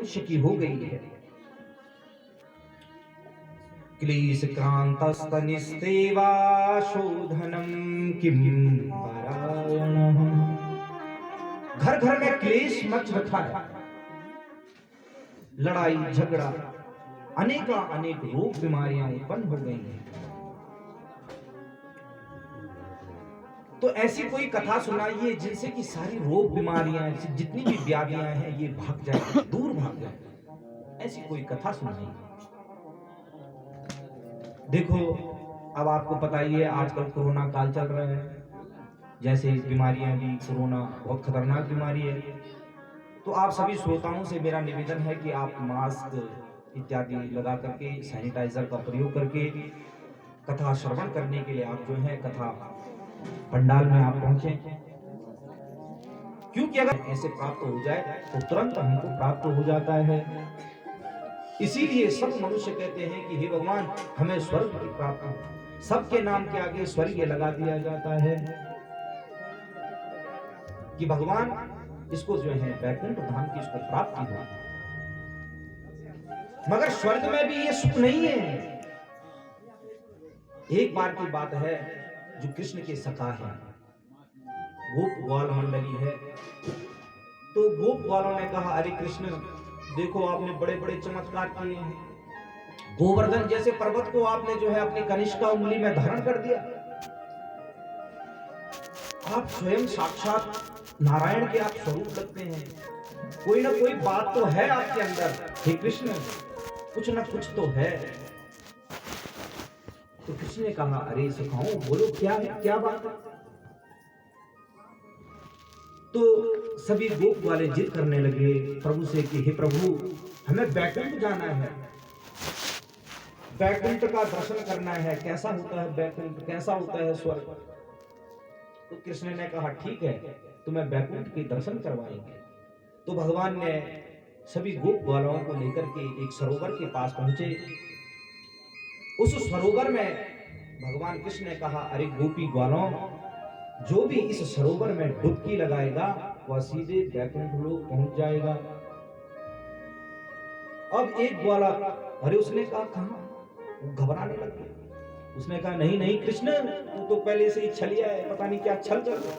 मनुष्य की हो गई है। क्लेशक्रान्तस्तनिस्तेवा शोधनं किं परायणः। घर घर में क्लेश मच रखा है, लड़ाई झगड़ा, अनेक रोग बीमारियां उत्पन्न हो गई हैं। तो ऐसी कोई कथा सुनाइए जिनसे कि सारी रोग बीमारियां, जितनी भी व्याधियां हैं, ये भाग जाए, दूर भाग जाए। ऐसी कोई कथा सुनाइए। देखो, अब आपको पता ही है आजकल कोरोना काल चल रहा है, जैसे बीमारियां भी, कोरोना बहुत खतरनाक बीमारी है। तो आप सभी श्रोताओं से मेरा निवेदन है कि आप मास्क इत्यादि लगा करके, सैनिटाइजर का प्रयोग करके कथा श्रवण करने के लिए आप जो है कथा पंडाल में आप पहुंचे, क्योंकि अगर ऐसे प्राप्त हो जाए तो तुरंत हमको प्राप्त हो जाता है। इसीलिए सब मनुष्य कहते हैं कि हे भगवान, हमें स्वर्ग की प्राप्ति हो। सबके नाम के आगे स्वर्ग लगा दिया जाता है कि भगवान इसको जो है वैकुंठ धाम की इसको प्राप्ति हो। मगर स्वर्ग में भी ये सुख नहीं है। एक बार की बात है, जो कृष्ण के सखा है, गोप ग्वाल मंडली है, तो गोप ग्वालों ने कहा, अरे कृष्ण, देखो आपने बड़े बड़े चमत्कार किए हैं, गोवर्धन जैसे पर्वत को आपने जो है अपनी कनिष्का उंगली में धारण कर दिया, आप स्वयं साक्षात नारायण के आप स्वरूप लगते हैं, कोई ना कोई बात तो है आपके अंदर, हे कृष्ण, कुछ ना कुछ तो है। तो कृष्ण ने कहा, अरे सखाओ, बोलो क्या है, क्या बात है। तो सभी गोप वाले जिद करने लगे प्रभु से कि हे प्रभु, हमें वैकुंठ जाना है, वैकुंठ का दर्शन करना है, कैसा होता है वैकुंठ, कैसा होता है स्वर्ग। तो कृष्ण ने कहा, ठीक है, तुम्हें वैकुंठ के दर्शन करवाएंगे। तो भगवान ने सभी गोप ग्वालों को लेकर के एक सरोवर के पास पहुंचे। उस सरोवर में भगवान कृष्ण ने कहा, अरे गोपी ग्वालों, जो भी इस सरोवर में डुबकी लगाएगा वह सीधे वैकुंठ लोक पहुंच जाएगा। अब एक ग्वाला, अरे उसने कहा, कहां, वो घबराने लग गया। उसने कहा, नहीं नहीं कृष्ण, तू तो पहले से ही छलिया है, पता नहीं क्या छल कर रहा है।